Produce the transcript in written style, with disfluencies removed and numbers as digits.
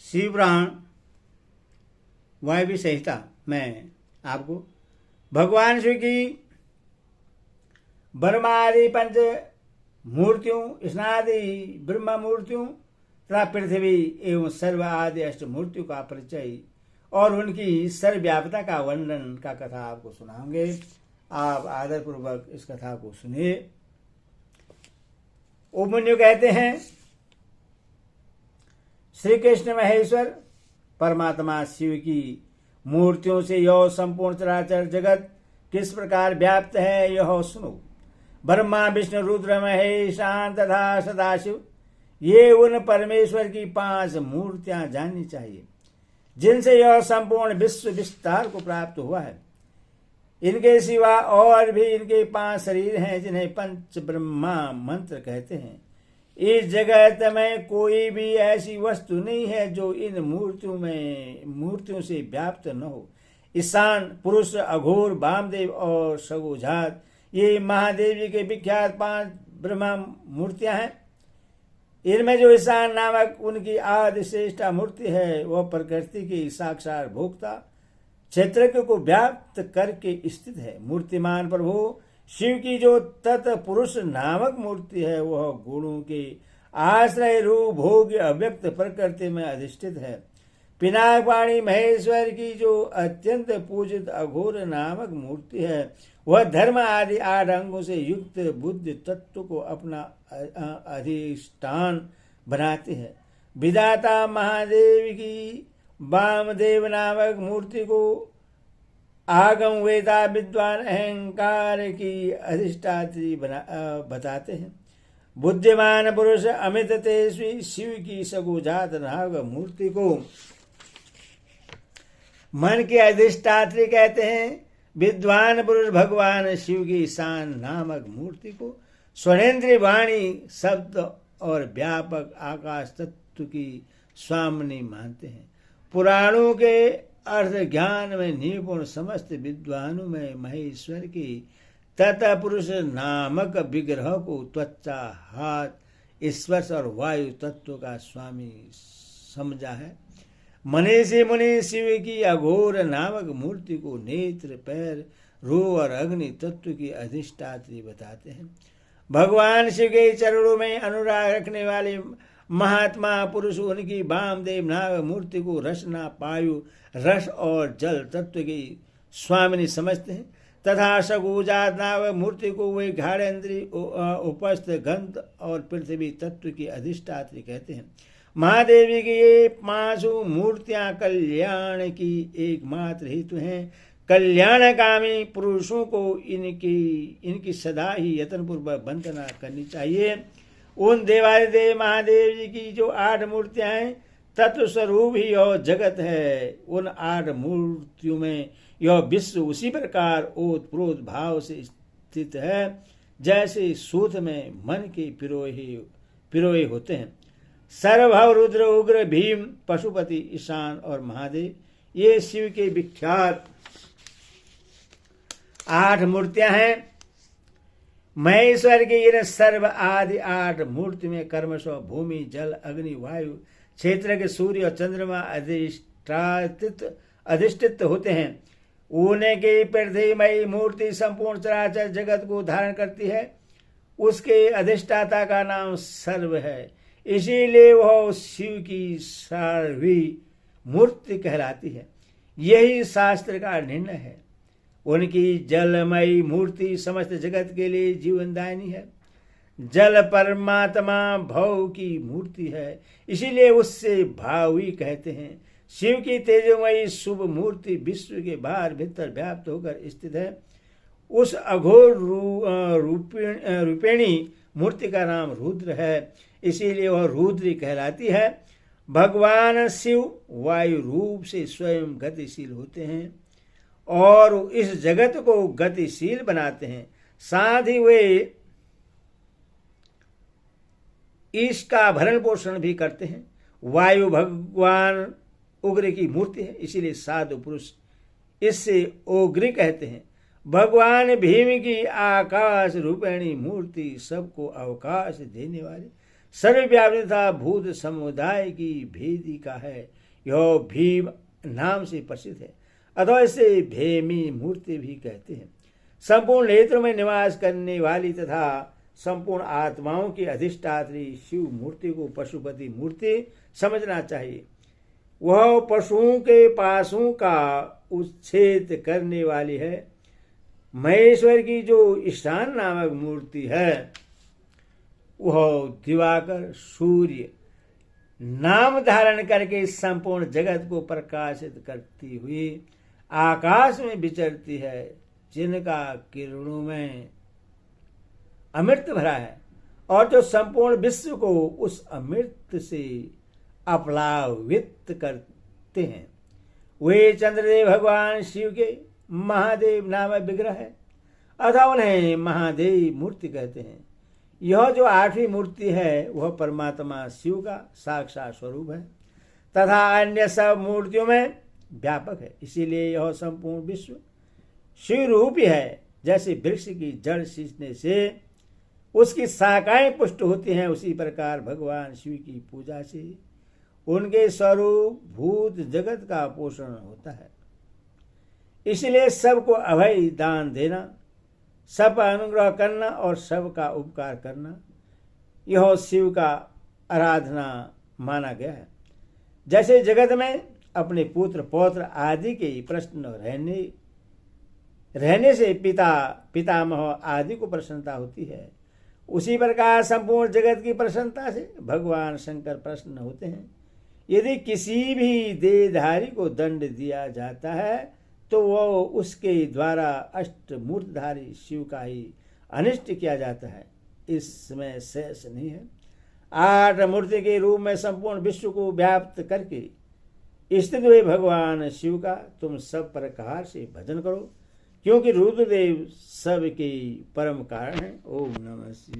शिव पुराण वायव्य संहिता में आपको भगवान शिव की ब्रह्मादि पंच मूर्तियों, स्नादि ब्रह्म मूर्तियों तथा पृथ्वी एवं सर्व आदि अष्ट मूर्तियों का परिचय और उनकी सर्वव्यापता का वर्णन का कथा आपको सुनाएंगे। आप आदर पूर्वक इस कथा को सुनिए। उपमन्यु कहते हैं, श्री कृष्ण महेश्वर परमात्मा शिव की मूर्तियों से यह संपूर्ण चराचर जगत किस प्रकार व्याप्त है यह सुनो। ब्रह्मा विष्णु रुद्र महेशान तथा सदाशिव, ये उन परमेश्वर की 5 मूर्तियां जाननी चाहिए जिनसे यह संपूर्ण विश्व विस्तार को प्राप्त हुआ है। इनके सिवा और भी इनके 5 शरीर हैं जिन्हें पंच ब्रह्मा मंत्र कहते हैं। इस जगत में कोई भी ऐसी वस्तु नहीं है जो इन मूर्तियों से व्याप्त न हो। ईशान, पुरुष, अघोर, वामदेव और सगुजात, ये महादेव जी के विख्यात 5 ब्रह्मा मूर्तियां हैं। इनमें जो ईशान नामक उनकी आदि श्रेष्ठ मूर्ति है वह प्रकृति की साक्षात भोक्ता क्षेत्रज्ञ को व्याप्त करके स्थित है। मूर्तिमान प्रभु शिव की जो तत्पुरुष नामक मूर्ति है वह गुणों के आश्रय रूप भोग अव्यक्त प्रकृति में अधिष्ठित है। पिनाकपाणी महेश्वर की जो अत्यंत पूजित अघोर नामक मूर्ति है वह धर्म आदि 8 अंगों से युक्त बुद्धि तत्व को अपना अधिष्ठान बनाते हैं। विधाता महादेव की वामदेव नामक मूर्ति को आगम वेदा विद्वान अहंकार की अधिष्ठात्री बताते हैं। बुद्धिमान पुरुष अमित तेजस्वी शिव की सगुजात नाग मूर्ति को मन की अधिष्ठात्री कहते हैं। विद्वान पुरुष भगवान शिव की ईशान नामक मूर्ति को स्वर्णेन्द्रीय वाणी शब्द और व्यापक आकाश तत्व की स्वामिनी मानते हैं। पुराणों के अर्थ ज्ञान में निपुण समस्त विद्वानों में महेश्वर की तत्पुरुष नामक विग्रह को त्वचा, हाथ, स्पर्श और वायु तत्व का स्वामी समझा है। मनीषी मुनि शिव की अघोर नामक मूर्ति को नेत्र, पैर, रूह और अग्नि तत्व की अधिष्ठात्री बताते हैं। भगवान शिव के चरणों में अनुराग रखने वाले महात्मा पुरुष उनकी वामदेव नाग मूर्ति को रसना, पायु, रस और जल तत्व की स्वामिनी समझते हैं तथा सगुजात नाग मूर्ति को वे घाड़ेन्द्रीय, उपस्थ, गंध और पृथ्वी तत्व की अधिष्ठात्री कहते हैं। महादेवी की ये 5 मूर्तियां कल्याण की एकमात्र हेतु हैं। कल्याणकामी पुरुषों को इनकी सदा ही यत्नपूर्वक वंदना करनी चाहिए। उन देवादिदेव महादेव जी की जो 8 मूर्तियां हैं तत्व स्वरूप ही यह जगत है। उन 8 मूर्तियों में यह विश्व उसी प्रकार ओतप्रोत भाव से स्थित है जैसे सूत में मन के पिरोए होते हैं। सर्वभव, रुद्र, उग्र, भीम, पशुपति, ईशान और महादेव ये शिव के विख्यात 8 मूर्तियां हैं। महेश्वर की इन सर्व आदि 8 मूर्ति में कर्मश भूमि, जल, अग्नि, वायु, क्षेत्र के सूर्य और चंद्रमा अधिष्ठित होते हैं। उनकी पृथ्वीमयी मूर्ति संपूर्ण चराचर जगत को धारण करती है। उसके अधिष्ठाता का नाम सर्व है, इसीलिए वह शिव की सार्वी मूर्ति कहलाती है। यही शास्त्र का निर्णय है। उनकी जलमयी मूर्ति समस्त जगत के लिए जीवनदायिनी है। जल परमात्मा भव की मूर्ति है, इसीलिए उससे भावी कहते हैं। शिव की तेजोमयी शुभ मूर्ति विश्व के बाहर भीतर व्याप्त होकर स्थित है। उस अघोर रूपिणी मूर्ति का नाम रुद्र है, इसीलिए वह रुद्री कहलाती है। भगवान शिव वायु रूप से स्वयं गतिशील होते हैं और इस जगत को गतिशील बनाते हैं। साथ ही वे इसका भरण पोषण भी करते हैं। वायु भगवान उग्र की मूर्ति है, इसीलिए साधु पुरुष इससे उग्र कहते हैं। भगवान भीम की आकाश रूपिणी मूर्ति सबको अवकाश देने वाले सर्वव्यापी तथा भूत समुदाय की भेदिका है। यह भीम नाम से प्रसिद्ध है, अथवा इसे भेमी मूर्ति भी कहते हैं। संपूर्ण नेत्र में निवास करने वाली तथा संपूर्ण आत्माओं की अधिष्ठात्री शिव मूर्ति को पशुपति मूर्ति समझना चाहिए। वह पशुओं के पासों का उच्छेद करने वाली है। महेश्वर की जो ईशान नामक मूर्ति है वह दिवाकर सूर्य नाम धारण करके संपूर्ण जगत को प्रकाशित करती हुई आकाश में विचरती है, जिनका किरणों में अमृत भरा है और जो संपूर्ण विश्व को उस अमृत से अप्लावित करते हैं। वे चंद्रदेव भगवान शिव के महादेव नामक विग्रह है, अथवा उन्हें महादेव मूर्ति कहते हैं। यह जो आठवीं मूर्ति है वह परमात्मा शिव का साक्षात स्वरूप है तथा अन्य सब मूर्तियों में व्यापक है। इसीलिए यह संपूर्ण विश्व शिव रूपी है। जैसे वृक्ष की जड़ सींचने से उसकी शाखाएं पुष्ट होती हैं, उसी प्रकार भगवान शिव की पूजा से उनके स्वरूप भूत जगत का पोषण होता है। इसलिए सबको अभय दान देना, सब पर अनुग्रह करना और सबका उपकार करना, यह शिव का आराधना माना गया है। जैसे जगत में अपने पुत्र पौत्र आदि के प्रश्न रहने से पितामह आदि को प्रसन्नता होती है, उसी प्रकार संपूर्ण जगत की प्रसन्नता से भगवान शंकर प्रसन्न होते हैं। यदि किसी भी देहधारी को दंड दिया जाता है तो वह उसके द्वारा अष्टमूर्तिधारी शिव का ही अनिष्ट किया जाता है, इसमें शेष नहीं है। 8 मूर्ति के रूप में संपूर्ण विश्व को व्याप्त करके स्थित हुए भगवान शिव का तुम सब प्रकार से भजन करो, क्योंकि रुद्रदेव सबके परम कारण है। ओम नमः शिवाय।